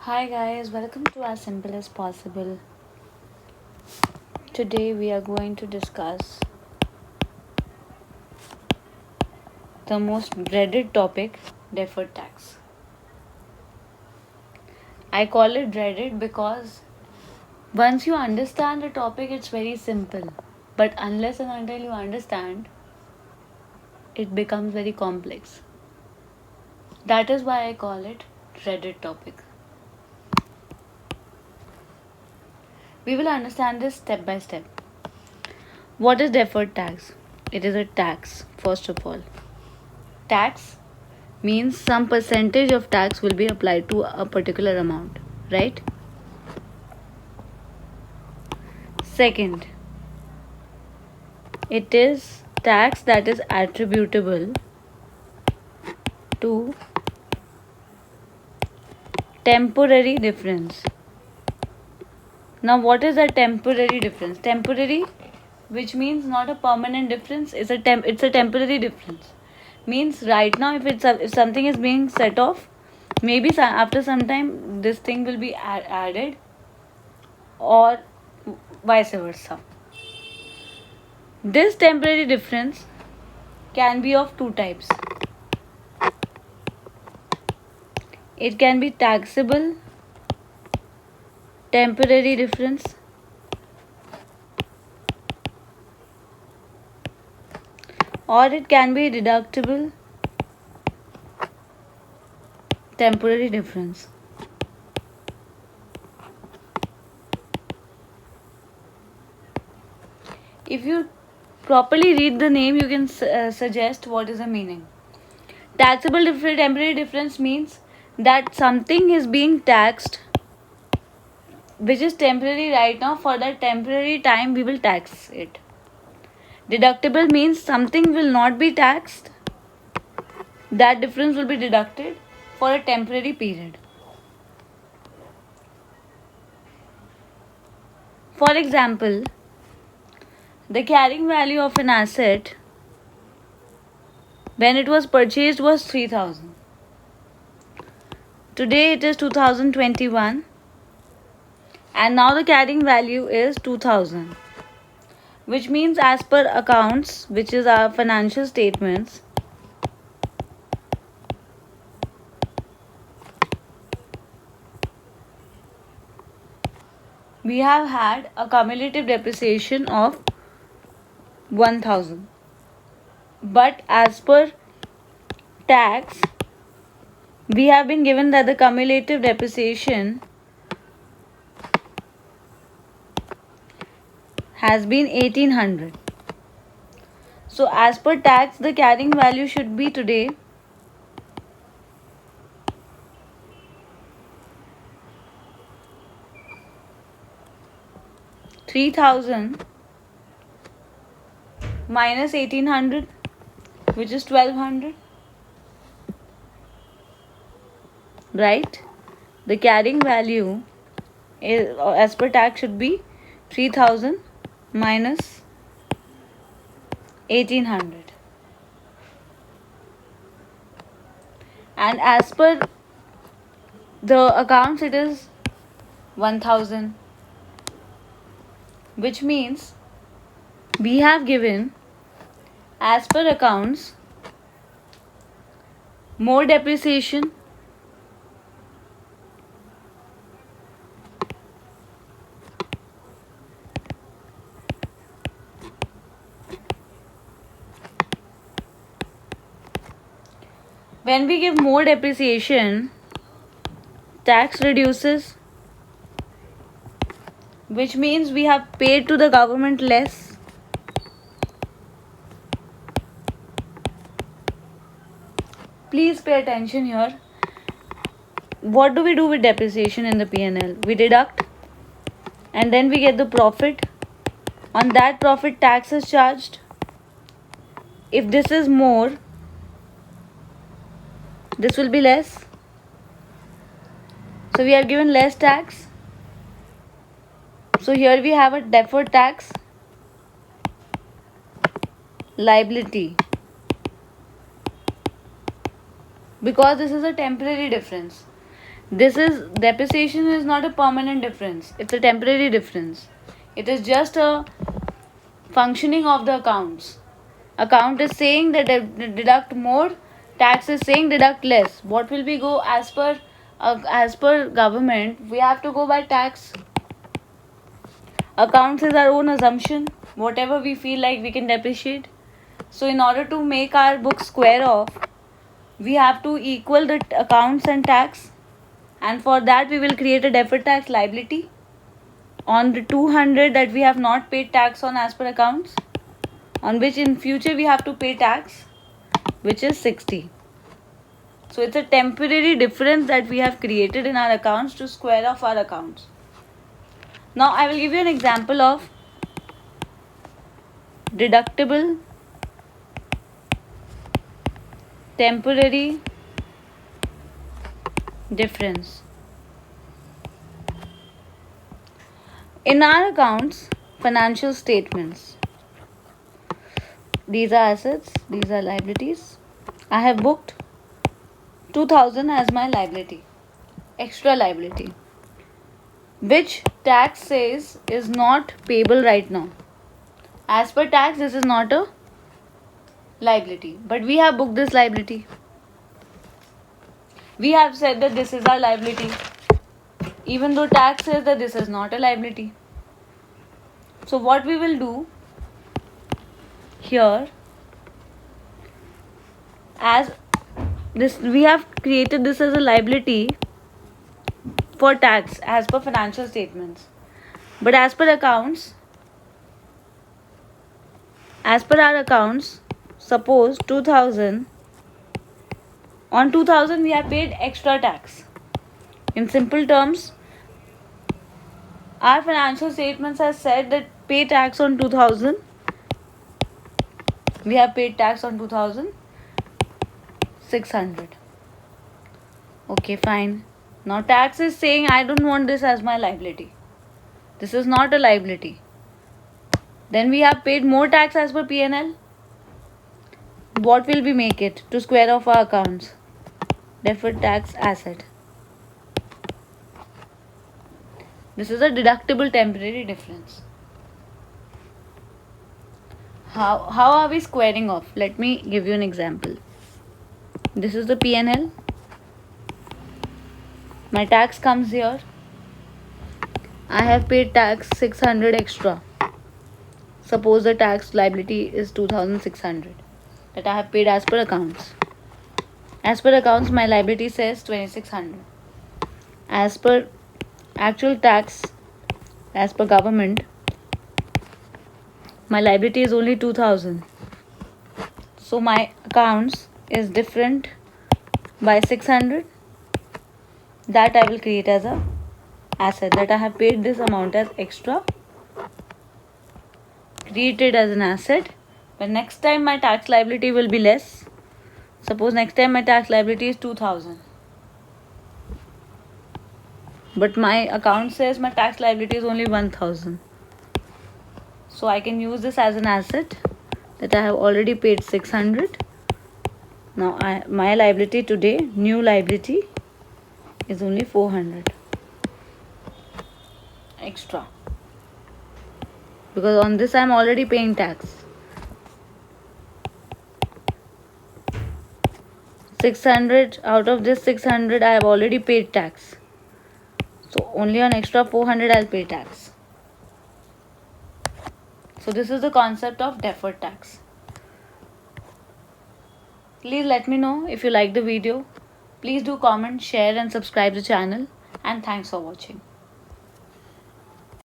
Hi guys, welcome to As Simple as Possible. Today we are going to discuss the most dreaded topic, deferred tax. I call it dreaded because once you understand the topic, it's very simple. But unless and until you understand, it becomes very complex. That is why I call it dreaded topic. We will understand this step by step. What is deferred tax? It is a tax, first of all. Tax means some percentage of tax will be applied to a particular amount, right? Second, it is tax that is attributable to temporary difference. Now, what is a temporary difference? Temporary, which means not a permanent difference, it's a temporary difference. Means right now, if something is being set off, maybe after some time this thing will be added, or vice versa. This temporary difference can be of two types. It can be taxable temporary difference or it can be deductible temporary difference. If you properly read the name, you can suggest what is the meaning. Taxable temporary difference means that something is being taxed which is temporary right now. For that temporary time we will tax it. Deductible means something will not be taxed, that difference will be deducted for a temporary period. For example, the carrying value of an asset when it was purchased was 3000. Today it is 2021 and now the carrying value is 2000, which means as per accounts, which is our financial statements, we have had a cumulative depreciation of 1000. But as per tax, we have been given that the cumulative depreciation has been 1800. So as per tax, the carrying value should be today 3000 minus 1800, which is 1200, right? The carrying value is, as per tax, should be 3000 minus 1800, and as per the accounts it is 1000, which means we have given, as per accounts, more depreciation when we give more depreciation, tax reduces, which means we have paid to the government less. Please pay attention here. What do we do with depreciation in the P&L? We deduct and then we get the profit. On that profit, tax is charged. If this is more, this will be less. So we are given less tax. So here we have a deferred tax liability, because this is a temporary difference. Depreciation is not a permanent difference, it's a temporary difference. It is just a functioning of the accounts. Account is saying that deduct more, tax is saying deduct less. What will we go as per government? We have to go by tax. Accounts is our own assumption. Whatever we feel like we can depreciate. So in order to make our book square off, we have to equal the accounts and tax, and for that we will create a deferred tax liability on the 200 that we have not paid tax on as per accounts, on which in future we have to pay tax, which is 60. So it's a temporary difference that we have created in our accounts to square off our accounts. Now I will give you an example of deductible temporary difference. In our accounts, financial statements, these are assets, these are liabilities. I have booked 2000 as my liability, extra liability, which tax says is not payable right now. As per tax, this is not a liability, but we have booked this liability. We have said that this is our liability, even though tax says that this is not a liability. So what we will do here, as this, we have created this as a liability for tax as per financial statements, but as per accounts, as per our accounts, suppose 2000, on 2000 we have paid extra tax. In simple terms, our financial statements have said that pay tax on 2000. We have paid tax on 2600. Okay, fine. Now tax is saying I don't want this as my liability. This is not a liability. Then we have paid more tax as per P&L. What will we make it to square off our accounts? Deferred tax asset. This is a deductible temporary difference. How are we squaring off? Let me give you an example. This is the P&L. My tax comes here. I have paid tax 600 extra. Suppose the tax liability is 2600 that I have paid as per accounts. As per accounts, my liability says 2600. As per actual tax, as per government, my liability is only 2000. So my accounts is different by 600. That I will create as a asset, that I have paid this amount as extra, created as an asset. But next time my tax liability will be less. Suppose next time my tax liability is 2000, but my account says my tax liability is only 1000. So I can use this as an asset, that I have already paid 600. Now my liability today, new liability, is only 400 extra, because on this I am already paying tax. 600, out of this 600 I have already paid tax. So only on extra 400 I'll pay tax. So this is the concept of deferred tax. Please let me know if you like the video. Please do comment, share and subscribe the channel, and thanks for watching.